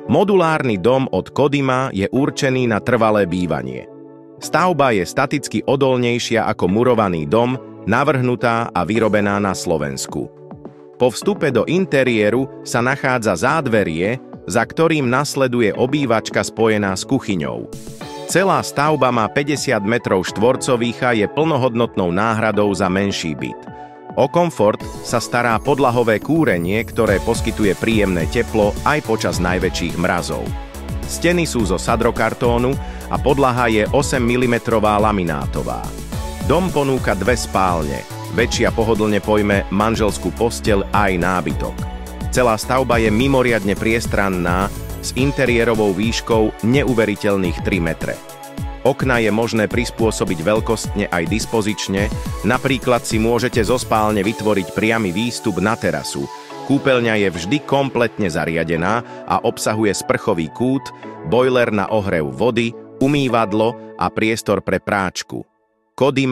Modulárny dom od Kodima je určený na trvalé bývanie. Stavba je staticky odolnejšia ako murovaný dom, navrhnutá a vyrobená na Slovensku. Po vstupe do interiéru sa nachádza zádverie, za ktorým nasleduje obývačka spojená s kuchyňou. Celá stavba má 50 m2 a je plnohodnotnou náhradou za menší byt. O komfort sa stará podlahové kúrenie, ktoré poskytuje príjemné teplo aj počas najväčších mrazov. Steny sú zo sadrokartónu a podlaha je 8 mm laminátová. Dom ponúka 2 spálne, väčšia pohodlne pojme manželskú posteľ aj nábytok. Celá stavba je mimoriadne priestranná, s interiérovou výškou neuveriteľných 3 metre. Okna je možné prispôsobiť veľkostne aj dispozične, napríklad si môžete zo spálne vytvoriť priamy výstup na terasu. Kúpeľňa je vždy kompletne zariadená a obsahuje sprchový kút, bojler na ohrev vody, umývadlo a priestor pre práčku. Kodim